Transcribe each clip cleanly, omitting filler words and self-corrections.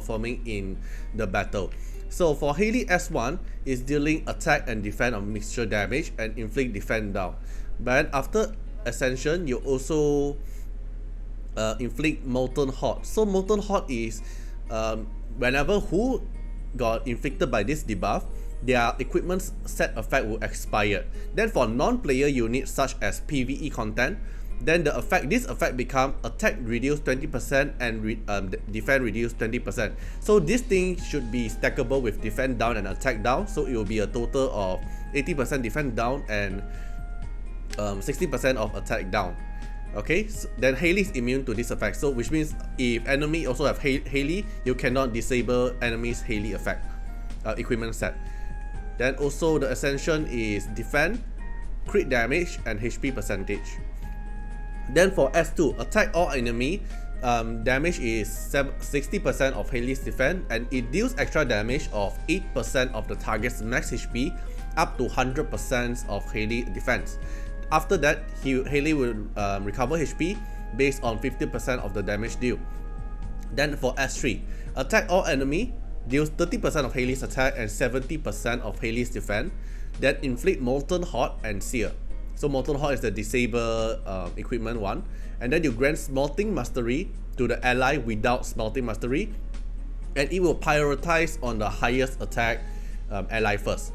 performing in the battle. So for Hailey S1 is dealing attack and defend on mixture damage and inflict defend down. But after Ascension, you also inflict Molten Hot. So Molten Hot is whenever who got inflicted by this debuff, their equipment set effect will expire. Then for non-player units such as PvE content, then this effect become attack reduce 20% and defend reduce 20%. So this thing should be stackable with defend down and attack down. So it will be a total of 80% defend down and 60% of attack down. Okay, so then Hailey is immune to this effect. So which means if enemy also have Hailey, you cannot disable enemy's Hailey effect equipment set. Then also the Ascension is defend, crit damage and HP percentage. Then for S2, attack all enemy, damage is 60% of Hailey's defense, and it deals extra damage of 8% of the target's max HP up to 100% of Hailey defense. After that, Hailey will recover HP based on 50% of the damage deal. Then for S3, attack all enemy, deals 30% of Hailey's attack and 70% of Hailey's defense. Then inflict Molten Hot and Sear. So Molten Hot is the disable equipment one. And then you grant Smelting Mastery to the ally without Smelting Mastery, and it will prioritize on the highest attack ally first.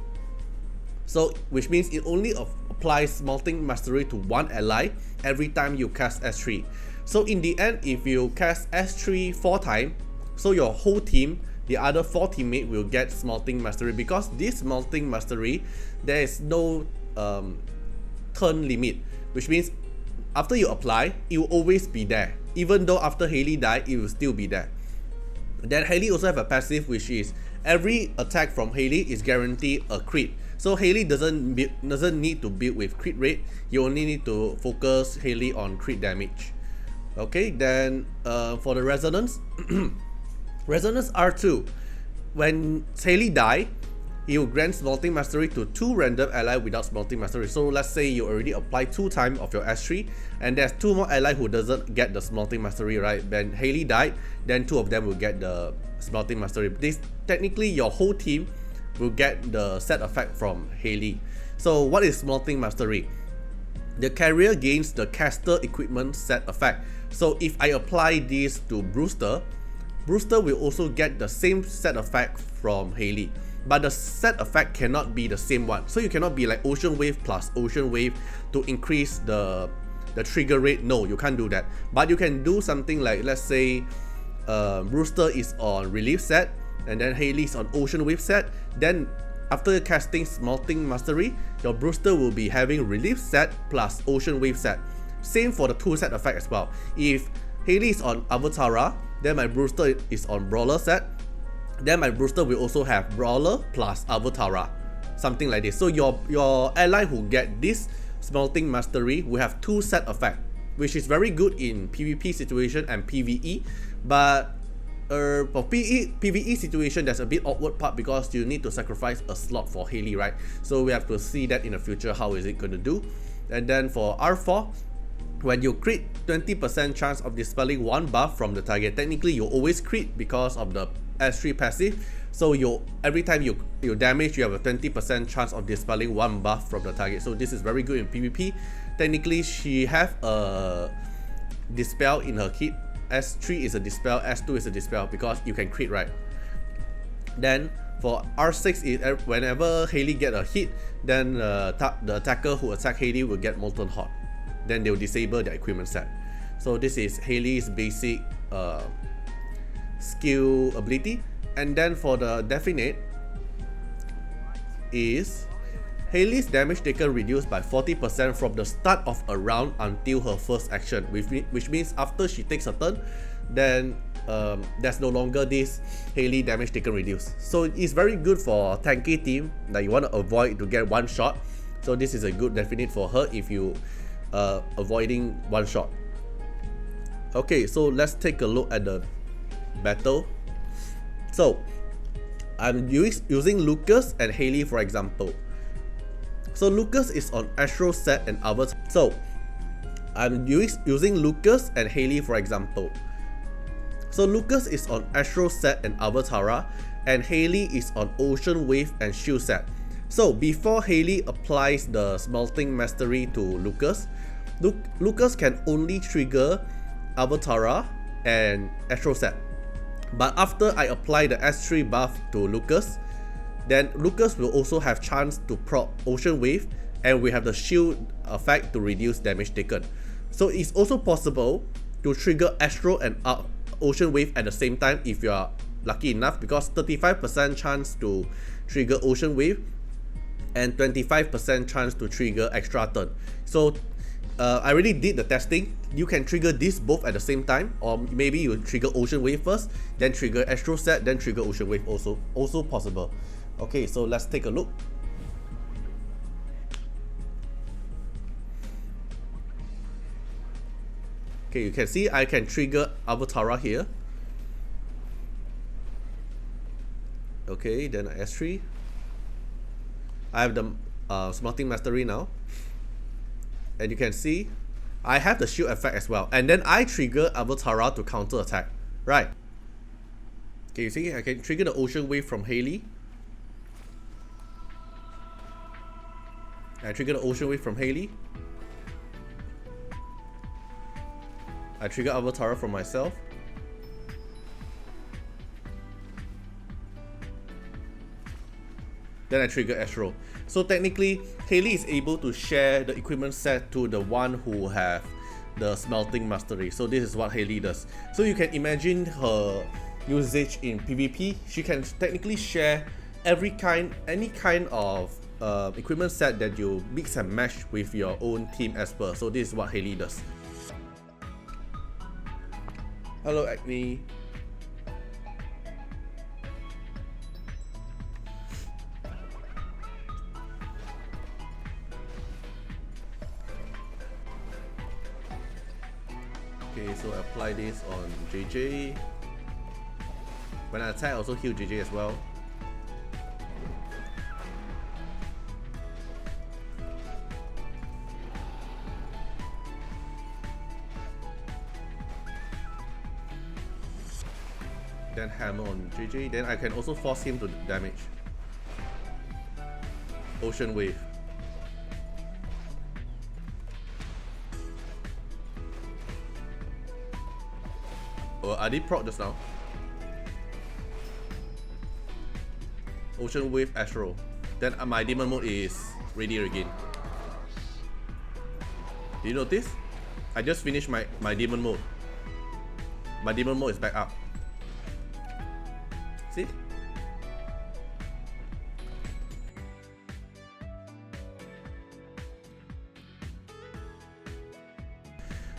So which means it only applies Smelting Mastery to one ally every time you cast S3. So in the end, if you cast S3 4 times, so your whole team, the other 4 teammates will get Smelting Mastery, because this Smelting Mastery, there is no turn limit, which means after you apply, it will always be there. Even though after Hailey die, it will still be there. Then Hailey also have a passive, which is every attack from Hailey is guaranteed a crit. So Hailey doesn't need to build with crit rate. You only need to focus Hailey on crit damage. Okay, then for the Resonance, Resonance R2, when Hailey die, he will grant Smelting Mastery to 2 random allies without Smelting Mastery. So let's say you already apply 2 times of your S3, and there's 2 more allies who doesn't get the Smelting Mastery, right? When Hailey died, then 2 of them will get the Smelting Mastery. This technically your whole team will get the set effect from Hailey. So what is Smelting Mastery? The carrier gains the caster equipment set effect. So if I apply this to Brewster, Brewster will also get the same set effect from Hailey. But the set effect cannot be the same one. So you cannot be like Ocean Wave plus Ocean Wave to increase the trigger rate. No, you can't do that. But you can do something like, let's say Brewster is on Relief set, and then Hailey is on Ocean Wave set. Then after casting Smelting Mastery, your Brewster will be having Relief set plus Ocean Wave set. Same for the 2 set effect as well. If Hailey is on Avatara, then my Brewster is on Brawler set. Then my Brewster will also have Brawler plus Avatara, something like this. So your ally who get this Smelting Mastery will have 2 set effect, which is very good in PvP situation and PvE. But for PvE situation, there's a bit awkward part because you need to sacrifice a slot for Hailey, right? So we have to see that in the future, how is it going to do. And then for R4, when you crit, 20% chance of dispelling 1 buff from the target. Technically, you always crit because of the S3 passive. So every time you damage, you have a 20% chance of dispelling 1 buff from the target. So this is very good in PvP. Technically, she have a dispel in her kit. S3 is a dispel, S2 is a dispel, because you can crit, right? Then for R6 is whenever Hailey get a hit, then the attacker who attack Hailey will get Molten Hot. Then they will disable their equipment set. So this is Hailey's basic skill ability. And then for the Definite is Hailey's damage taken reduced by 40% from the start of a round until her first action, which means after she takes a turn, then there's no longer this Hailey damage taken reduced. So it's very good for tanky team that you want to avoid to get 1 shot. So this is a good Definite for her if you avoiding 1 shot. Okay, so let's take a look at the battle. So I'm using Lucas and Hailey for example. So Lucas is on Astro set and Avatar. So I'm using Lucas and Hailey for example. So Lucas is on Astro set and Avatara, and Hailey is on Ocean Wave and Shield set. So before Hailey applies the Smelting Mastery to Lucas, Lucas can only trigger Avatara and Astro set. But after I apply the S3 buff to Lucas, then Lucas will also have chance to proc Ocean Wave, and we have the shield effect to reduce damage taken. So it's also possible to trigger Astro and Ocean Wave at the same time if you are lucky enough, because 35% chance to trigger Ocean Wave and 25% chance to trigger extra turn. So I already did the testing. You can trigger this both at the same time, or maybe you trigger Ocean Wave first, then trigger Astro set, then trigger Ocean Wave, also possible. Okay, so let's take a look. Okay, you can see I can trigger Avatara here. Okay, then S3. I have the Smelting Mastery now. And you can see I have the shield effect as well. And then I trigger Avatara to counter attack. Right. Okay, you see I can trigger the Ocean Wave from Hailey. I trigger the Ocean Wave from Hailey. I trigger Avatara from myself. Then I trigger Astro. So technically, Hailey is able to share the equipment set to the one who have the Smelting Mastery. So this is what Hailey does. So you can imagine her usage in PvP. She can technically share any kind of equipment set that you mix and match with your own team as per. So this is what Hailey does. Hello Acne. Okay, so I apply this on JJ. When I attack, I also heal JJ as well. Then hammer on JJ, then I can also force him to damage. Ocean Wave. Oh, I did proc just now. Ocean Wave Astro. Then my demon mode is ready again. Did you notice? I just finished my demon mode. My demon mode is back up. See?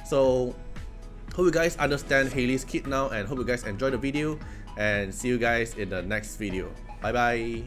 So hope you guys understand Hailey's kit now, and hope you guys enjoy the video, and see you guys in the next video. Bye bye.